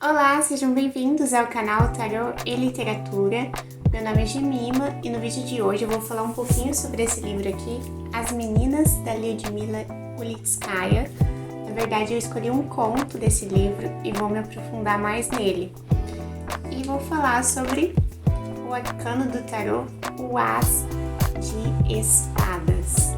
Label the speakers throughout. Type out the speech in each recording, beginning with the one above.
Speaker 1: Olá, sejam bem-vindos ao canal Tarot e Literatura. Meu nome é Jemima e no vídeo de hoje eu vou falar um pouquinho sobre esse livro aqui, As Meninas, da Lyudmila Ulitskaya. Na verdade, eu escolhi um conto desse livro e vou me aprofundar mais nele. E vou falar sobre o arcano do tarot, o As de Espadas.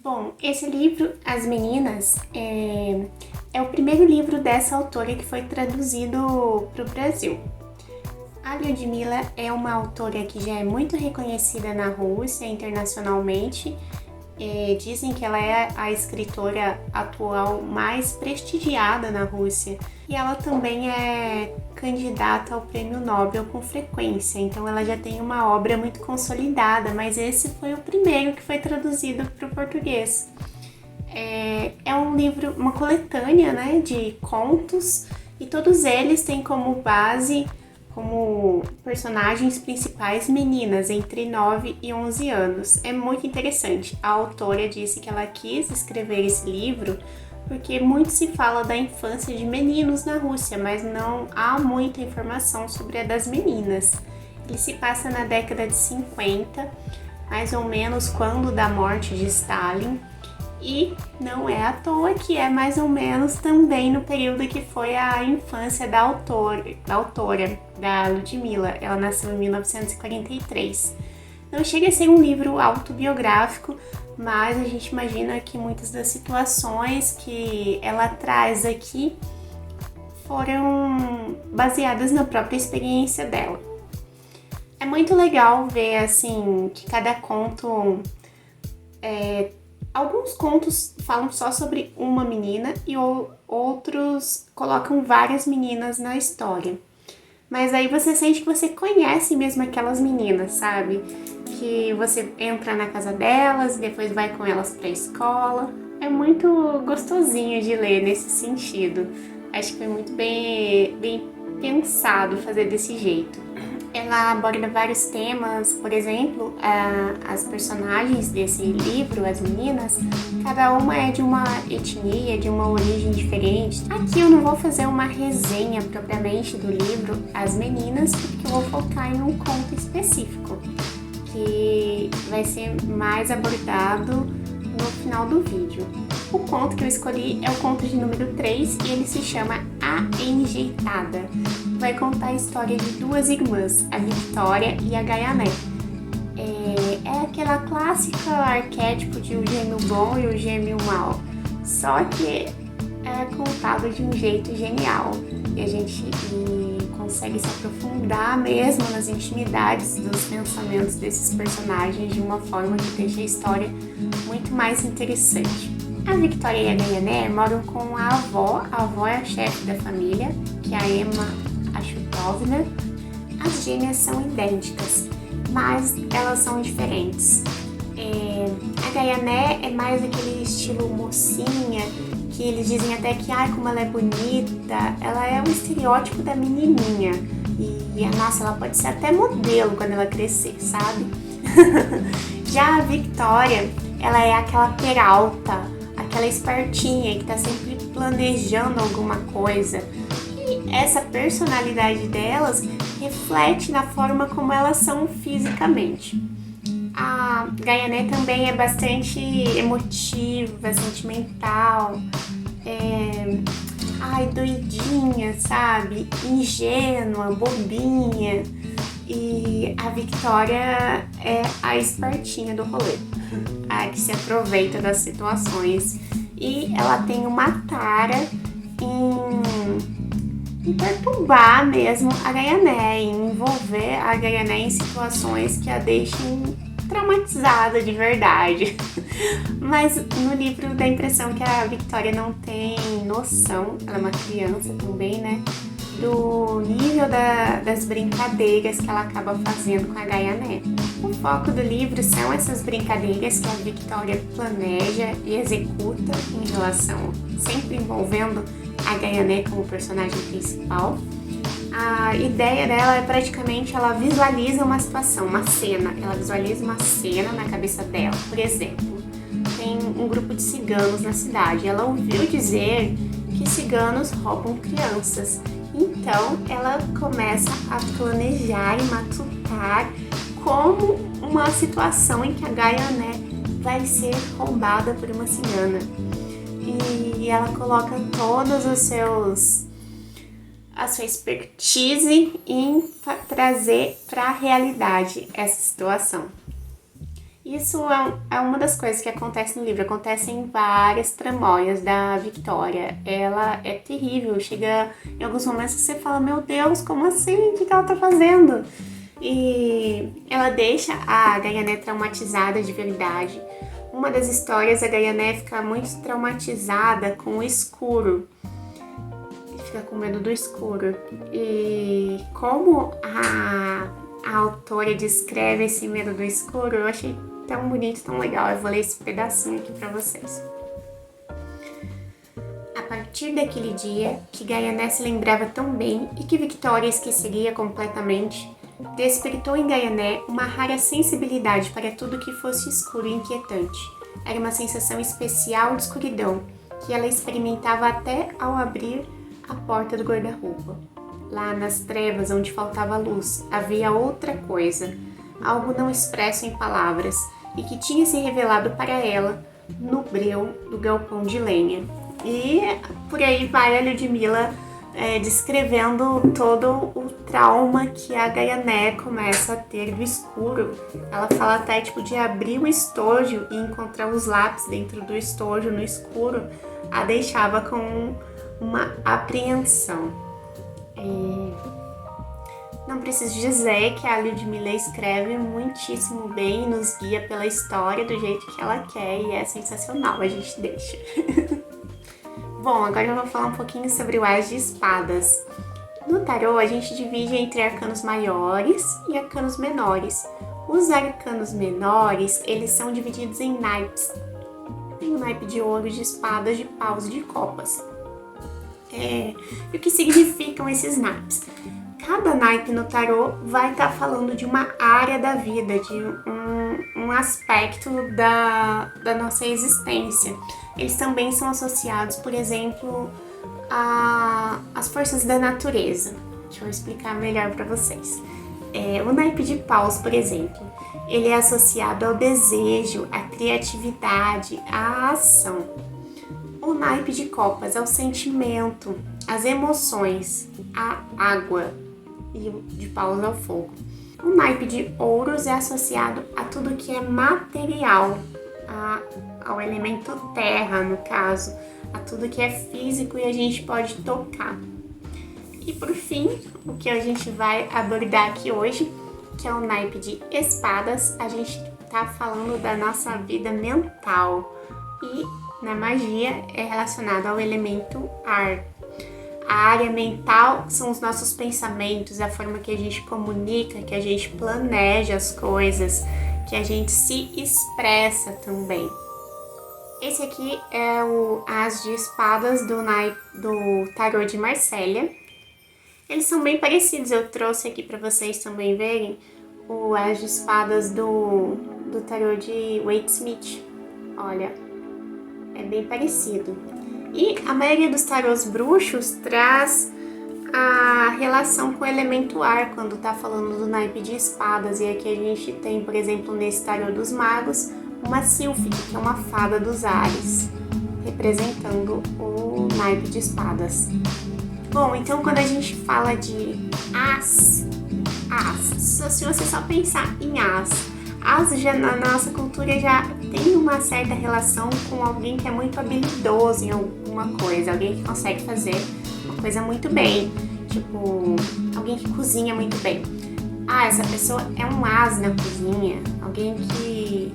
Speaker 1: Bom, esse livro, As Meninas, é o primeiro livro dessa autora que foi traduzido para o Brasil. A Lyudmila é uma autora que já é muito reconhecida na Rússia internacionalmente. Dizem que ela é a escritora atual mais prestigiada na Rússia. E ela também é candidata ao Prêmio Nobel com frequência, então ela já tem uma obra muito consolidada, mas esse foi o primeiro que foi traduzido para o português. É um livro, uma coletânea, né, de contos, e todos eles têm como base, como personagens principais, meninas entre 9 e 11 anos. É muito interessante. A autora disse que ela quis escrever esse livro porque muito se fala da infância de meninos na Rússia, mas não há muita informação sobre a das meninas. Ele se passa na década de 50, mais ou menos quando da morte de Stalin, e não é à toa que é mais ou menos também no período que foi a infância da autora, da Lyudmila. Ela nasceu em 1943. Não chega a ser um livro autobiográfico, mas a gente imagina que muitas das situações que ela traz aqui foram baseadas na própria experiência dela. É muito legal ver assim que cada conto, alguns contos falam só sobre uma menina e outros colocam várias meninas na história. Mas aí você sente que você conhece mesmo aquelas meninas, sabe? Que você entra na casa delas e depois vai com elas pra escola. É muito gostosinho de ler nesse sentido. Acho que foi muito bem pensado fazer desse jeito. Ela aborda vários temas, por exemplo, as personagens desse livro, as meninas, cada uma é de uma etnia, de uma origem diferente. Aqui eu não vou fazer uma resenha propriamente do livro As Meninas, porque eu vou focar em um conto específico, que vai ser mais abordado no final do vídeo. O conto que eu escolhi é o conto de número 3 e ele se chama A Enjeitada. Vai contar a história de duas irmãs, a Victoria e a Gaiané. É aquela clássica arquétipo de um gêmeo bom e um gêmeo mau, só que é contado de um jeito genial e a gente consegue se aprofundar mesmo nas intimidades dos pensamentos desses personagens de uma forma que deixa a história muito mais interessante. A Victoria e a Gaiané moram com a avó é a chefe da família, que é a Emma Ashutovna. As gêmeas são idênticas, mas elas são diferentes. A Gaiané é mais aquele estilo mocinha, que eles dizem até que, como ela é bonita, ela é um estereótipo da menininha. E nossa, ela pode ser até modelo quando ela crescer, sabe? Já a Victoria, ela é aquela peralta, aquela espertinha que tá sempre planejando alguma coisa. E essa personalidade delas reflete na forma como elas são fisicamente. A Gaiané também é bastante emotiva, sentimental, doidinha, sabe? Ingênua, bobinha. E a Victoria é a espertinha do rolê, a que se aproveita das situações. E ela tem uma tara em perturbar mesmo a Gaiané, em envolver a Gaiané em situações que a deixam traumatizada de verdade. Mas no livro dá a impressão que a Victoria não tem noção, ela é uma criança também, né? Do nível das brincadeiras que ela acaba fazendo com a Gaiané. O foco do livro são essas brincadeiras que a Victoria planeja e executa em relação, sempre envolvendo a Gaiané como personagem principal. A ideia dela é praticamente, ela visualiza uma situação, uma cena. Ela visualiza uma cena na cabeça dela. Por exemplo, tem um grupo de ciganos na cidade. Ela ouviu dizer que ciganos roubam crianças. Então ela começa a planejar e matutar como uma situação em que a Gaiané vai ser roubada por uma cigana. E ela coloca todos a sua expertise em trazer para a realidade essa situação. Isso é uma das coisas que acontece no livro. Acontecem várias tramóias da Victoria. Ela é terrível. Chega em alguns momentos que você fala, meu Deus, como assim? O que ela tá fazendo? E ela deixa a Gaiané traumatizada de verdade. Uma das histórias, a Gaiané fica muito traumatizada com o escuro. Fica com medo do escuro. E como a autora descreve esse medo do escuro, eu achei tão bonito, tão legal. Eu vou ler esse pedacinho aqui pra vocês. A partir daquele dia, que Gaiané se lembrava tão bem e que Victoria esqueceria completamente, despertou em Gaiané uma rara sensibilidade para tudo que fosse escuro e inquietante. Era uma sensação especial de escuridão, que ela experimentava até ao abrir a porta do guarda-roupa. Lá nas trevas onde faltava luz, havia outra coisa, algo não expresso em palavras, e que tinha se revelado para ela no breu do galpão de lenha. E por aí vai a Ludmilla descrevendo todo o trauma que a Gaiané começa a ter do escuro. Ela fala até de abrir o estojo e encontrar os lápis dentro do estojo no escuro, a deixava com uma apreensão. Não preciso dizer que a Ludmilla escreve muitíssimo bem, nos guia pela história do jeito que ela quer e é sensacional, a gente deixa. Bom, agora eu vou falar um pouquinho sobre o As de Espadas. No tarô, a gente divide entre arcanos maiores e arcanos menores. Os arcanos menores, eles são divididos em naipes. Tem o naipe de ouro, de espadas, de paus e de copas. E o que significam esses naipes? Cada naipe no tarô vai estar falando de uma área da vida, de um aspecto da nossa existência. Eles também são associados, por exemplo, às forças da natureza. Deixa eu explicar melhor para vocês. O naipe de paus, por exemplo, ele é associado ao desejo, à criatividade, à ação. O naipe de copas ao sentimento, às emoções, à água, e o de paus ao fogo. O naipe de ouros é associado a tudo que é material, ao elemento terra, no caso, a tudo que é físico e a gente pode tocar. E por fim, o que a gente vai abordar aqui hoje, que é o naipe de espadas, a gente tá falando da nossa vida mental e na magia é relacionado ao elemento ar. A área mental são os nossos pensamentos, a forma que a gente comunica, que a gente planeja as coisas, que a gente se expressa também. Esse aqui é o As de Espadas do tarô de Marsella. Eles são bem parecidos, eu trouxe aqui para vocês também verem o As de Espadas do tarô de Waite-Smith. Olha, é bem parecido. E a maioria dos tarôs bruxos traz a relação com o elemento ar quando tá falando do naipe de espadas. E aqui a gente tem, por exemplo, nesse tarô dos magos, uma Sílfide, que é uma fada dos ares, representando o naipe de espadas. Bom, então quando a gente fala de as, se você só pensar em as já na nossa cultura já tem uma certa relação com alguém que é muito habilidoso em alguma coisa, alguém que consegue fazer uma coisa muito bem, tipo, alguém que cozinha muito bem. Essa pessoa é um as na cozinha, alguém que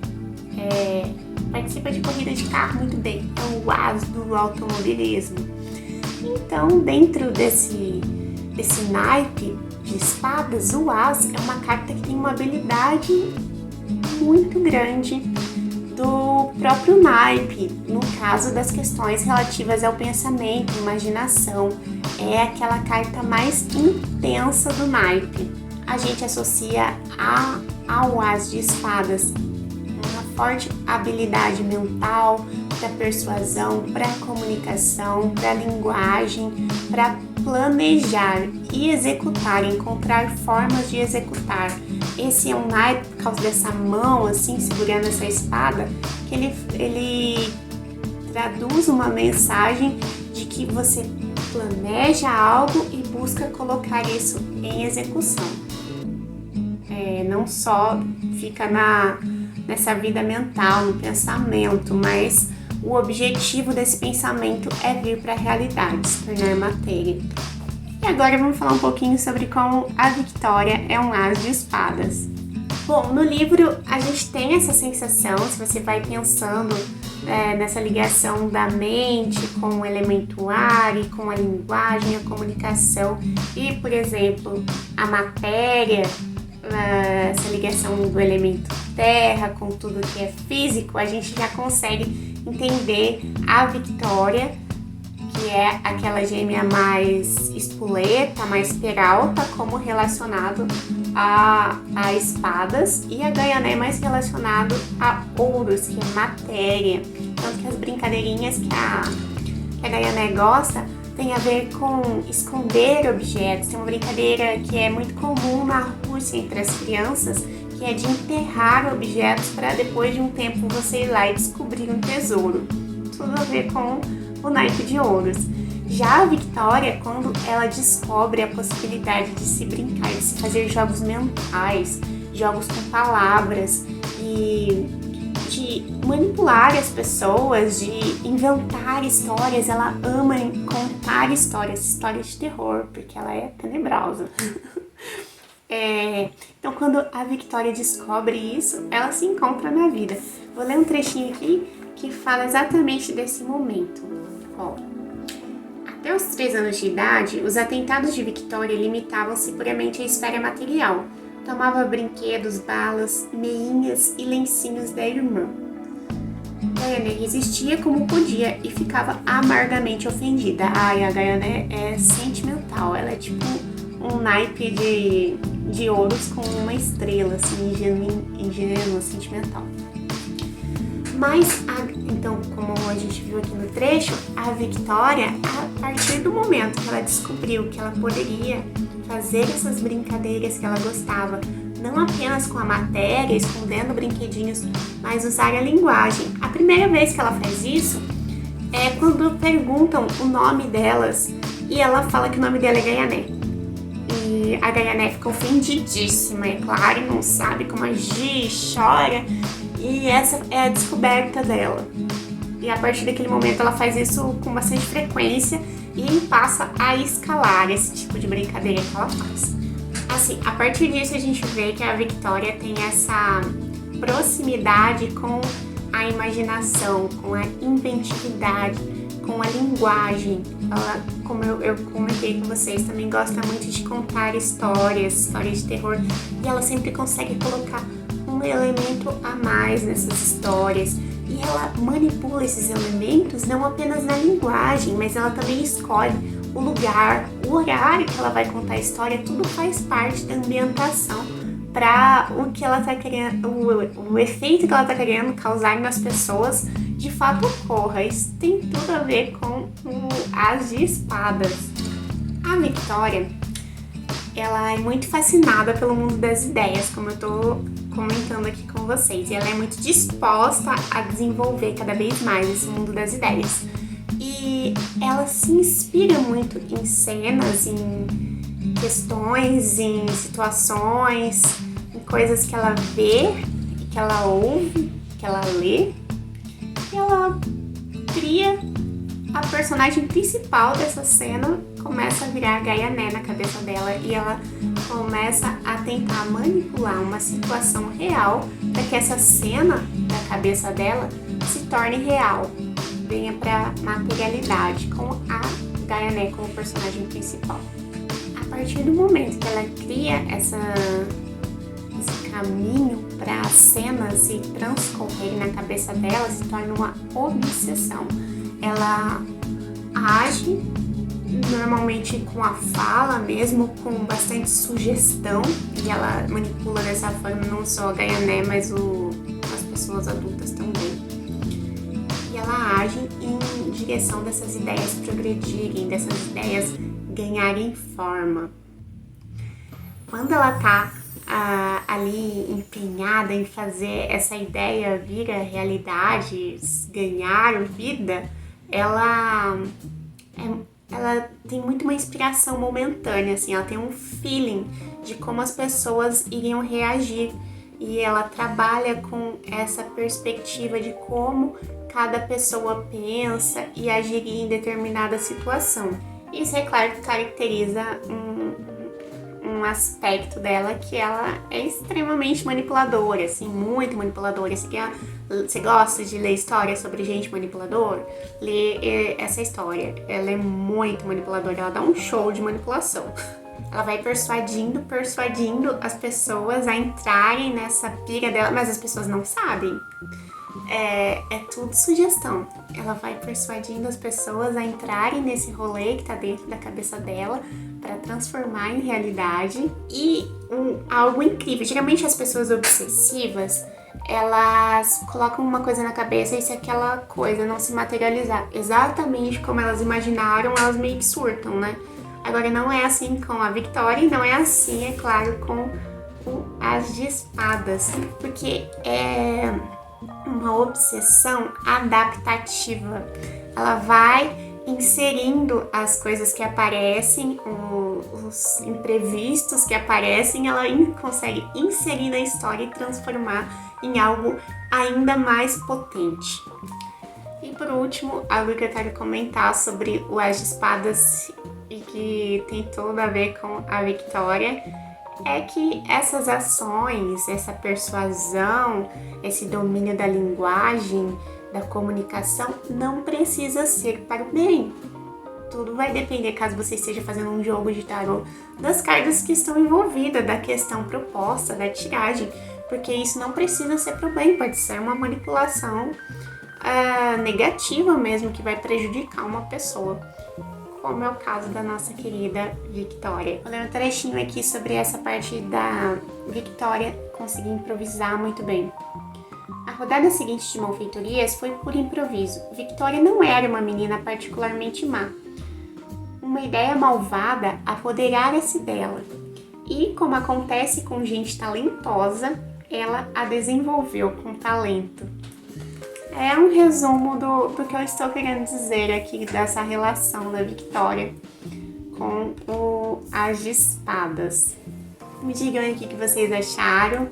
Speaker 1: participa de corrida de carro muito bem, é o as do automobilismo. Então, dentro desse naipe de espadas, o as é uma carta que tem uma habilidade muito grande do próprio naipe, no caso das questões relativas ao pensamento, imaginação. É aquela carta mais intensa do naipe. A gente associa ao as de espadas uma forte habilidade mental para persuasão, para comunicação, para linguagem, para planejar e executar, encontrar formas de executar. Esse é um naipe por causa dessa mão assim segurando essa espada, que ele traduz uma mensagem de que você planeja algo e busca colocar isso em execução. Não só fica nessa vida mental, no pensamento, mas o objetivo desse pensamento é vir para a realidade, se tornar matéria. E agora vamos falar um pouquinho sobre como a Victoria é um as de espadas. Bom, no livro a gente tem essa sensação, se você vai pensando nessa ligação da mente com o elemento ar e com a linguagem, a comunicação e, por exemplo, a matéria, essa ligação do elemento terra com tudo que é físico, a gente já consegue entender a Victoria, que é aquela gêmea mais espoleta, mais peralta, como relacionado a espadas, e a Gaiané mais relacionado a ouros, que é matéria. Tanto que as brincadeirinhas que a Gaiané gosta tem a ver com esconder objetos. Tem uma brincadeira que é muito comum na Rússia entre as crianças, que é de enterrar objetos para depois de um tempo você ir lá e descobrir um tesouro. Tudo a ver com o naipe de ouros. Já a Victoria, quando ela descobre a possibilidade de se brincar, de se fazer jogos mentais, jogos com palavras e de manipular as pessoas, de inventar histórias, ela ama contar histórias de terror, porque ela é tenebrosa. Então, quando a Victoria descobre isso, ela se encontra na vida. Vou ler um trechinho aqui que fala exatamente desse momento. Até os 3 anos de idade, os atentados de Victoria limitavam-se puramente à esfera material. Tomava brinquedos, balas, meinhas e lencinhos da irmã. Gaiané resistia como podia e ficava amargamente ofendida. A Gaiané é sentimental, ela é tipo um naipe de ouros com uma estrela, assim, ingênua, sentimental. Mas, então, como a gente viu aqui no trecho, a Victoria, a partir do momento que ela descobriu que ela poderia fazer essas brincadeiras que ela gostava, não apenas com a matéria, escondendo brinquedinhos, mas usar a linguagem. A primeira vez que ela faz isso é quando perguntam o nome delas e ela fala que o nome dela é Gaiané. E a Gaiané fica ofendidíssima, é claro, não sabe como agir, chora. E essa é a descoberta dela. E a partir daquele momento ela faz isso com bastante frequência e passa a escalar esse tipo de brincadeira que ela faz. Assim, a partir disso a gente vê que a Victoria tem essa proximidade com a imaginação, com a inventividade, com a linguagem. Ela, como eu comentei com vocês, também gosta muito de contar histórias de terror, e ela sempre consegue colocar um elemento a mais nessas histórias, e ela manipula esses elementos não apenas na linguagem, mas ela também escolhe o lugar, o horário que ela vai contar a história. Tudo faz parte da ambientação para o que ela tá querendo, o efeito que ela tá querendo causar nas pessoas de fato ocorra. Isso tem tudo a ver com o as de espadas. A Victoria, ela é muito fascinada pelo mundo das ideias, como eu tô comentando aqui com vocês, e ela é muito disposta a desenvolver cada vez mais esse mundo das ideias. E ela se inspira muito em cenas, em questões, em situações, em coisas que ela vê, que ela ouve, que ela lê, e ela cria a personagem principal dessa cena, começa a virar a Gaiané na cabeça dela, e ela começa a tentar manipular uma situação real para que essa cena da cabeça dela se torne real, venha para materialidade, com a Gaiané como personagem principal. A partir do momento que ela cria esse caminho para as cenas se transcorrerem na cabeça dela, se torna uma obsessão. Ela age normalmente com a fala mesmo, com bastante sugestão, e ela manipula dessa forma não só a Gaiané, mas as pessoas adultas também. E ela age em direção dessas ideias progredirem, dessas ideias ganharem forma. Quando ela tá ali empenhada em fazer essa ideia vir a realidade, ganhar vida, ela tem muito uma inspiração momentânea, assim, ela tem um feeling de como as pessoas iriam reagir e ela trabalha com essa perspectiva de como cada pessoa pensa e agiria em determinada situação. Isso, é claro, que caracteriza um aspecto dela que ela é extremamente manipuladora, assim, muito manipuladora. Você gosta de ler histórias sobre gente manipuladora? Lê essa história. Ela é muito manipuladora, ela dá um show de manipulação. Ela vai persuadindo as pessoas a entrarem nessa pira dela, mas as pessoas não sabem. É tudo sugestão. Ela vai persuadindo as pessoas a entrarem nesse rolê que tá dentro da cabeça dela para transformar em realidade. E algo incrível, geralmente as pessoas obsessivas, elas colocam uma coisa na cabeça e se aquela coisa não se materializar exatamente como elas imaginaram, elas meio que surtam, né? Agora não é assim com a Victoria e não é assim, é claro, com o As de Espadas, porque é uma obsessão adaptativa. Ela vai inserindo as coisas que aparecem, os imprevistos que aparecem, ela consegue inserir na história e transformar em algo ainda mais potente. E por último, algo que eu quero comentar sobre o As de Espadas e que tem tudo a ver com a Victoria é que essas ações, essa persuasão, esse domínio da linguagem, da comunicação, não precisa ser para o bem. Tudo vai depender, caso você esteja fazendo um jogo de tarô, das cartas que estão envolvidas, da questão proposta, da tiragem, porque isso não precisa ser para o bem, pode ser uma manipulação negativa mesmo, que vai prejudicar uma pessoa, como é o caso da nossa querida Victoria. Vou ler um trechinho aqui sobre essa parte da Victoria conseguir improvisar muito bem. A rodada seguinte de malfeitorias foi por improviso. Victoria não era uma menina particularmente má. Uma ideia malvada apoderara-se dela. E, como acontece com gente talentosa, ela a desenvolveu com talento. É um resumo do que eu estou querendo dizer aqui dessa relação da Victoria com o As de Espadas. Me digam aí o que vocês acharam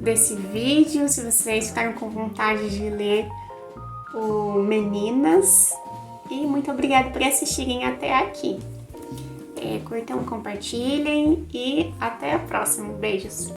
Speaker 1: desse vídeo, se vocês ficaram com vontade de ler o Meninas. E muito obrigada por assistirem até aqui. Curtam, compartilhem e até a próxima. Beijos!